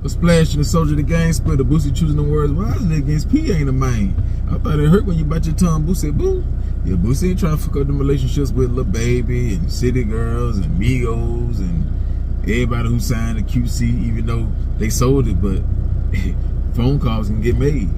A splash in the soldier of the gang split. A Boosie choosing the words. Why is it against P ain't a main? I thought it hurt when you bite your tongue. Boosie said, boo. Yeah, Boosie ain't trying to fuck up them relationships with Lil Baby and City Girls and Migos and everybody who signed the QC, even though they sold it, but phone calls can get made.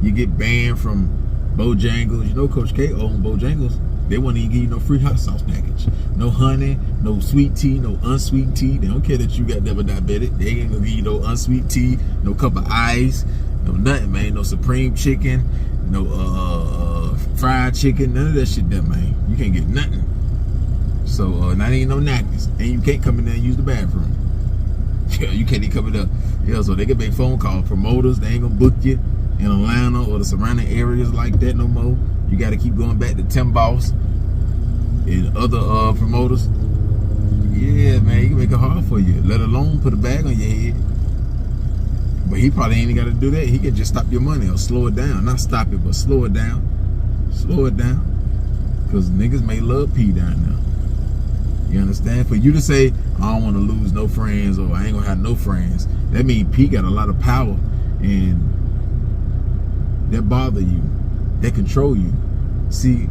You get banned from Bojangles. You know Coach K owned Bojangles. They won't even give you no free hot sauce package. No honey, no sweet tea, no unsweet tea. They don't care that you got never diabetic. They ain't gonna give you no unsweet tea, no cup of ice, no nothing, man. No supreme chicken, no fried chicken, none of that shit there, man. You can't get nothing. So not even no napkins. And you can't come in there and use the bathroom. Yeah, you can't even come in there. Yeah, so they can make phone calls. Promoters, they ain't gonna book you in Atlanta or the surrounding areas like that no more. You got to keep going back to Tim Boss and other promoters. Yeah, man, you can make it hard for you, let alone put a bag on your head. But he probably ain't got to do that. He can just stop your money or slow it down. Not stop it, but slow it down. Slow it down. Because niggas may love P down there. You understand? For you to say, I don't want to lose no friends or I ain't going to have no friends, that means P got a lot of power and that bother you. They control you. See,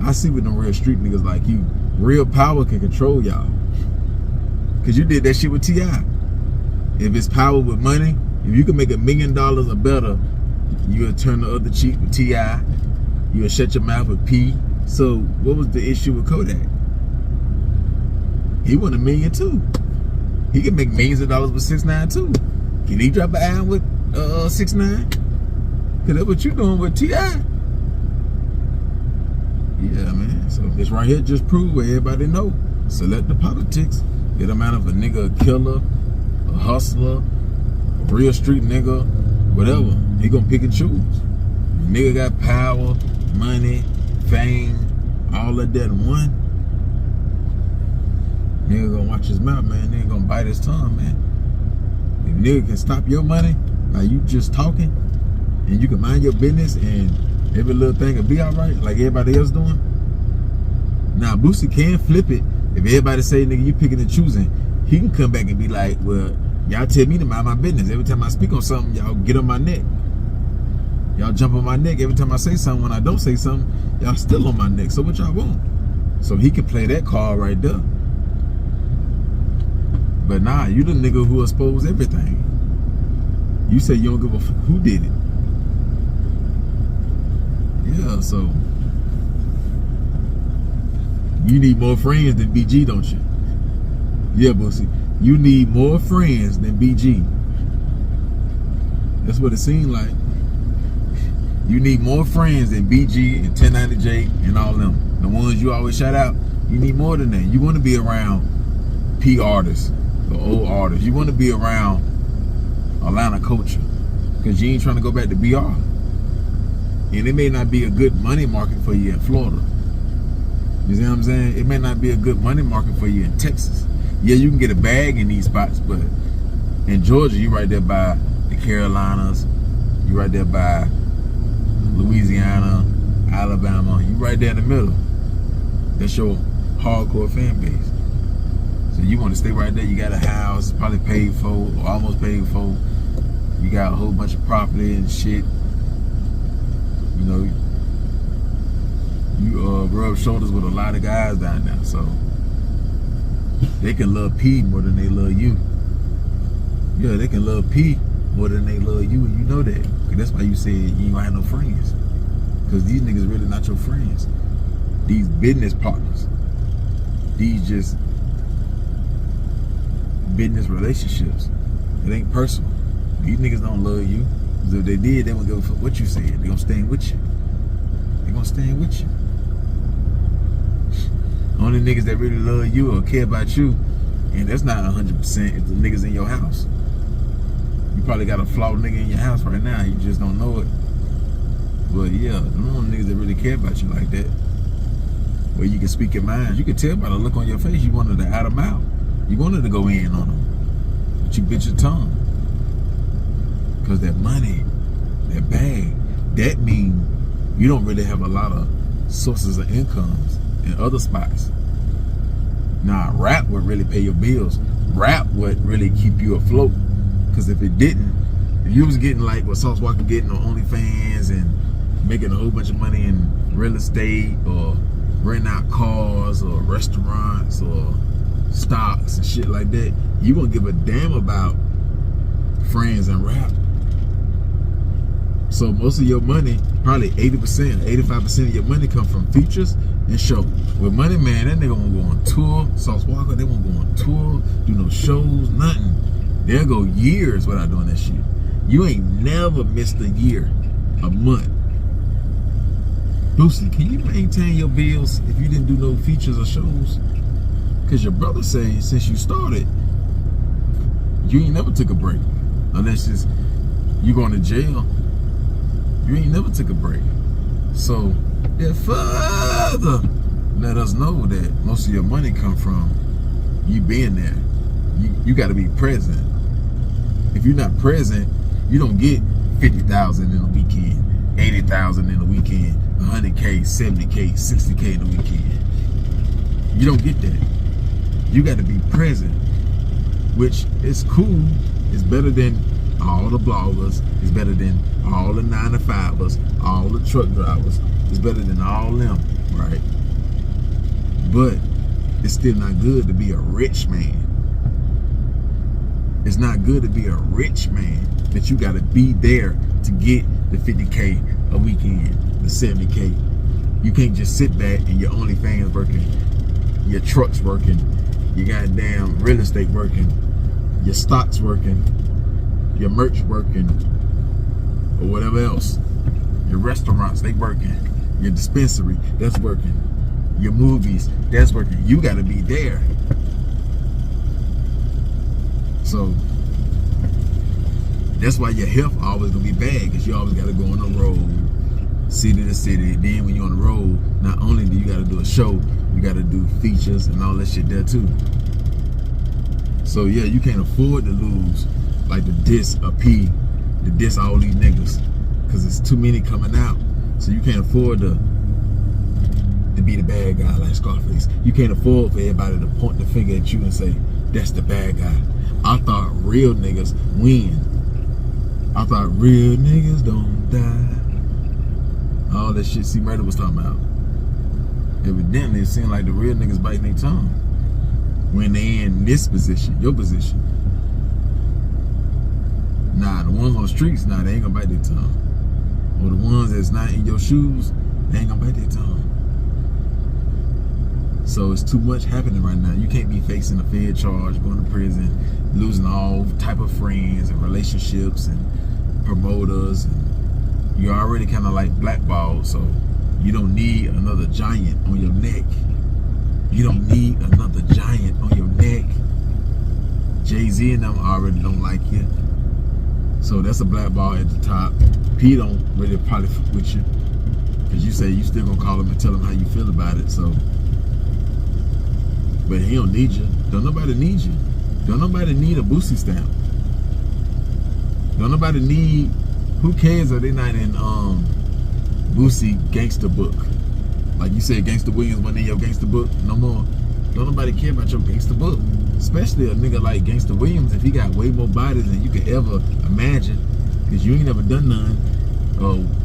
I see with them real street niggas like you, real power can control y'all. Cause you did that shit with T.I. If it's power with money, if you can make $1 million or better, you'll turn the other cheek with T.I. You'll shut your mouth with P. So what was the issue with Kodak? He won $1 million too. He can make millions of dollars with 6ix9ine too. Can he drop an album with 6ix9ine? Cause that's what you doing with T.I. Yeah, man. So this right here just prove what everybody know. Selective politics. Get them out of a nigga, a killer, a hustler, a real street nigga, whatever. He gonna pick and choose. Nigga got power, money, fame, all of that in one. Nigga gonna watch his mouth, man. Nigga gonna bite his tongue, man. If nigga can stop your money, like you just talking, and you can mind your business and every little thing will be all right, like everybody else doing. Now, Boosie can flip it. If everybody say, nigga, you picking and choosing, he can come back and be like, well, y'all tell me to mind my business. Every time I speak on something, y'all get on my neck. Y'all jump on my neck. Every time I say something, when I don't say something, y'all still on my neck. So what y'all want? So he can play that card right there. But nah, you the nigga who exposed everything. You say you don't give a fuck who did it. Yeah, so you need more friends than BG, don't you? Yeah, Boosie. You need more friends than BG. That's what it seemed like. You need more friends than BG and 1090J and all them. The ones you always shout out. You need more than that. You want to be around P artists, the old artists. You want to be around Atlanta culture. Because you ain't trying to go back to BR. And it may not be a good money market for you in Florida. You see what I'm saying? It may not be a good money market for you in Texas. Yeah, you can get a bag in these spots, but in Georgia, you right there by the Carolinas. You right there by Louisiana, Alabama. You right there in the middle. That's your hardcore fan base. So you want to stay right there. You got a house, probably paid for, or almost paid for. You got a whole bunch of property and shit. You know, you rub shoulders with a lot of guys down there, so they can love P more than they love you. Yeah, they can love P more than they love you, and you know that. Cause that's why you said you ain't gonna have no friends. Cause these niggas really not your friends. These business partners. These just business relationships. It ain't personal. These niggas don't love you. Because if they did, they wouldn't give a fuck what you said. They gonna stand with you. They gonna stand with you. Only niggas that really love you or care about you, and that's not 100%, is the niggas in your house. You probably got a flawed nigga in your house right now. You just don't know it. But yeah, them only niggas that really care about you like that. Where you can speak your mind. You can tell by the look on your face you wanted to add them out. You wanted to go in on them. But you bit your tongue. Because that money, that bag, that mean you don't really have a lot of sources of incomes in other spots. Nah, rap would really pay your bills. Rap would really keep you afloat. Because if it didn't, if you was getting like what Sauce Walker getting on OnlyFans and making a whole bunch of money in real estate or renting out cars or restaurants or stocks and shit like that, you won't give a damn about friends and rap. So most of your money, probably 80%, 85% of your money come from features and shows. With Money Man, that nigga won't go on tour. Sauce Walker, they won't go on tour, do no shows, nothing. They'll go years without doing that shit. You ain't never missed a year, a month. Boosie, can you maintain your bills if you didn't do no features or shows? Because your brother say since you started, you ain't never took a break. Unless it's you going to jail, you ain't never took a break. So that further let us know that most of your money come from you being there. You got to be present. If you're not present, you don't get 50,000 in a weekend, 80,000 in a weekend, 100K, 70K, 60K in a weekend. You don't get that. You got to be present, which is cool. It's better than all the bloggers. It's better than all the 9-to-5ers, all the truck drivers. It's better than all them, right? But it's still not good to be a rich man. It's not good to be a rich man that you got to be there to get the 50K a weekend, the 70K. You can't just sit back and your OnlyFans working, your trucks working, your goddamn real estate working, your stocks working, your merch working, or whatever else. Your restaurants, they working. Your dispensary, that's working. Your movies, that's working. You got to be there. So that's why your health always gonna be bad, because you always gotta go on the road, city to city. Then when you're on the road, not only do you gotta do a show, you gotta do features and all that shit there too. So yeah, you can't afford to lose like the diss a P, the diss all these niggas, because it's too many coming out. So you can't afford to be the bad guy like Scarface. You can't afford for everybody to point the finger at you and say, that's the bad guy. I thought real niggas win. I thought real niggas don't die. All that shit C Murder was talking about. Evidently, it seemed like the real niggas biting their tongue when they in this position, your position. Nah, the ones on the streets, nah, they ain't gonna bite their tongue. Or the ones that's not in your shoes, they ain't gonna bite their tongue. So it's too much happening right now. You can't be facing a fair charge, going to prison, losing all type of friends and relationships and promoters. And you're already kind of like blackballed, so you don't need another giant on your neck. You don't need another giant on your neck. Jay-Z and them already don't like you. So that's a blackball at the top. P don't really probably fuck with you, because you say you still gonna call him and tell him how you feel about it. So. But he don't need you. Don't nobody need you. Don't nobody need a Boosie stamp. Don't nobody need. Who cares if they not in Boosie gangster book? Like you said, Gangsta Williams wasn't in your gangster book no more. Don't nobody care about your gangster book. Especially a nigga like Gangsta Williams, if he got way more bodies than you could ever imagine, because you ain't never done none.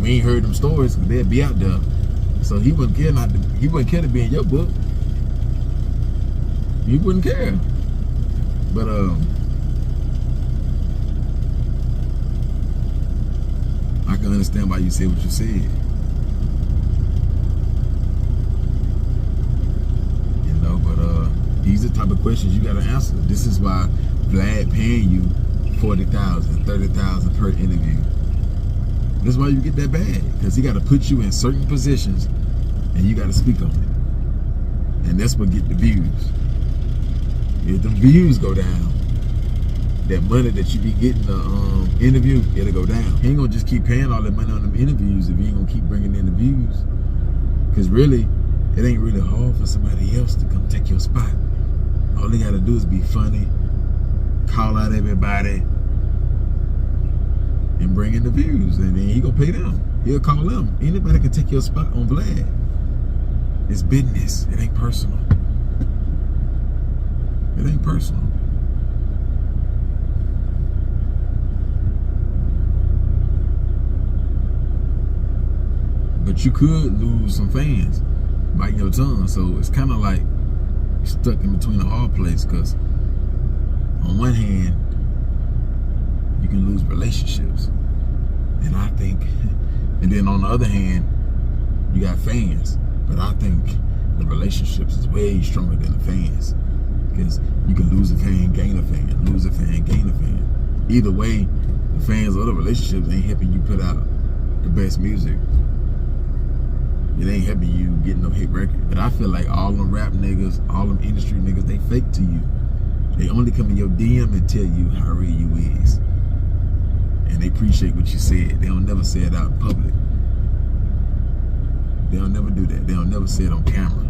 We ain't heard them stories, because they'd be out there. So he wouldn't care he wouldn't care to be in your book. You wouldn't care. But I can understand why you said what you said. You know, but these are the type of questions you gotta answer. This is why Vlad paying you $40,000, $30,000 per interview. That's why you get that bag, because he gotta put you in certain positions and you gotta speak on it. And that's what get the views. If the views go down, that money that you be getting the interview, it'll go down. He ain't gonna just keep paying all that money on them interviews if you ain't gonna keep bringing in the views. Because really, it ain't really hard for somebody else to come take your spot. All they gotta do is be funny, call out everybody, and bring in the views, and then he gonna pay them. He'll call them. Anybody can take your spot on Vlad. It's business. It ain't personal. It ain't personal. But you could lose some fans biting your tongue. So it's kind of like you're stuck in between a hard place, because on one hand, you can lose relationships. And I think, and then on the other hand, you got fans. But I think the relationships is way stronger than the fans. Because you can lose a fan, gain a fan, lose a fan, gain a fan. Either way, the fans or the relationships ain't helping you put out the best music. It ain't helping you get no hit record. But I feel like all them rap niggas, all them industry niggas, they fake to you. They only come in your DM and tell you how real you is. And they appreciate what you said. They don't never say it out in public. They don't never do that. They don't never say it on camera.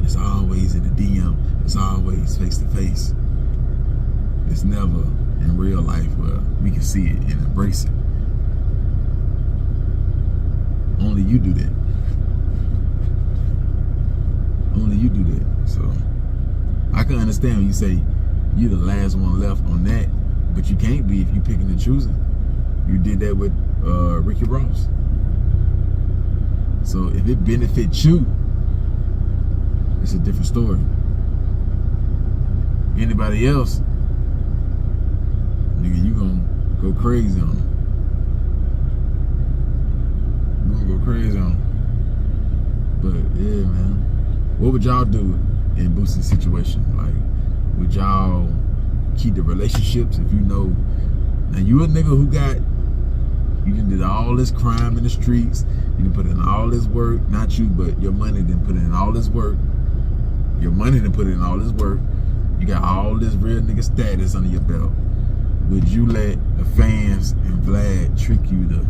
It's always in the DM. It's always face to face. It's never in real life where we can see it and embrace it. Only you do that. Only you do that. So I can understand when you say you're the last one left on that, but you can't be if you picking and choosing. You did that with Ricky Ross. So if it benefits you, it's a different story. Anybody else, nigga, you gonna go crazy on them. You gonna go crazy on them. But yeah, man. What would y'all do in Boosie's situation? Like, would y'all keep the relationships if you know, now you a nigga who got, you done did all this crime in the streets, you done put in all this work, not you, but your money done put in all this work, your money done put in all this work, you got all this real nigga status under your belt. Would you let the fans and Vlad trick you to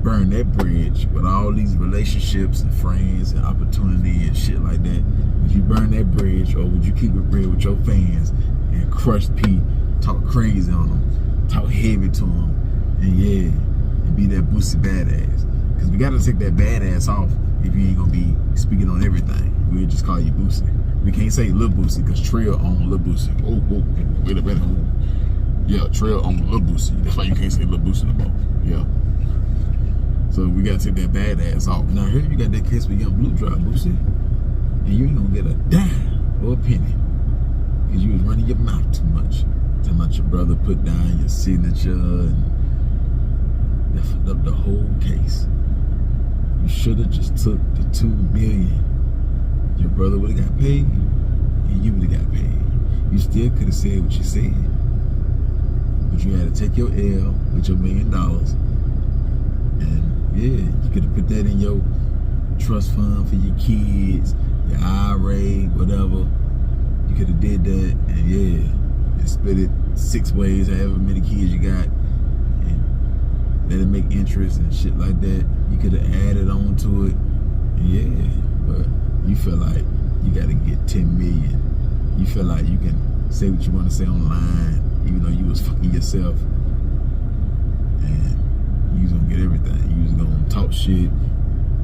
burn that bridge with all these relationships and friends and opportunity and shit like that? Would you burn that bridge, or would you keep it real with your fans and crush P, talk crazy on them, talk heavy to them, and yeah, and be that Boosie badass? Because we gotta take that badass off if you ain't gonna be speaking on everything. We'll just call you Boosie. We can't say Lil Boosie because Trail on Lil Boosie. Oh, wait a minute. Yeah, Trail on Lil Boosie. That's why you can't say Lil Boosie no more. Yeah. So we gotta take that badass off. Now here you got that case with Young Blue Drop, Boosie, and you ain't gonna get a dime or a penny because you was running your mouth too much. Talking about your brother put down your signature and that fucked up the whole case. You should have just took the $2 million. Your brother would have got paid, and you would have got paid. You still could have said what you said, but you had to take your L with your $1 million. And yeah, you could have put that in your trust fund for your kids, your IRA, whatever. You could have did that, and yeah, and split it 6 ways, however many kids you got, and let it make interest and shit like that. You could have added on to it, and yeah, but you feel like you got to get 10 million. You feel like you can say what you want to say online, even though you was fucking yourself, and you was gonna get everything. You was gonna talk shit,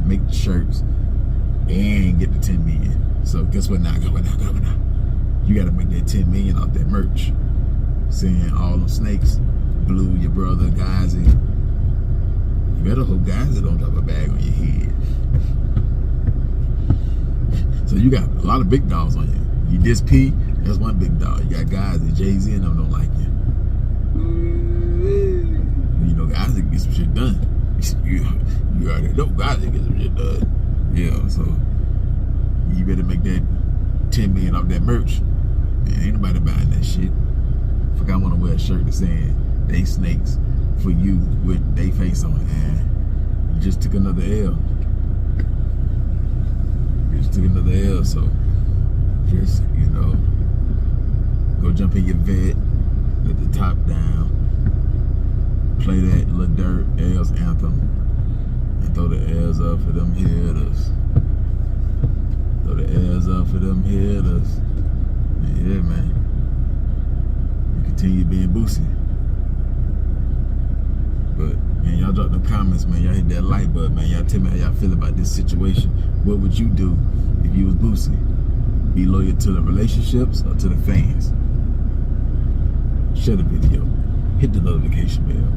make the shirts, and get the 10 million. So guess what now? Go now. You gotta make that 10 million off that merch. Saying all them snakes, Blue, your brother, Gazi. You better hope Gazi don't drop a bag on your head. So you got a lot of big dogs on you. You diss P, that's one big dog. You got Gazi, Jay-Z and them don't like you. You know, guys that get some shit done. You already know guys that get some shit done. Yeah, so you better make that 10 million off that merch. Man, ain't nobody buying that shit. Fuck, I want to wear a shirt that's saying they snakes for you with they face on it. And you just took another L. So just, you know, go jump in your vet, let the top down, play that Lil Durk L's anthem, and throw the L's up for them hitters. Throw the L's up for them hitters. And yeah, man. You continue being Boosie. But, man, y'all drop them comments, man. Y'all hit that like button, man. Y'all tell me how y'all feel about this situation. What would you do if you was Boosie? Be loyal to the relationships or to the fans? Share the video. Hit the notification bell.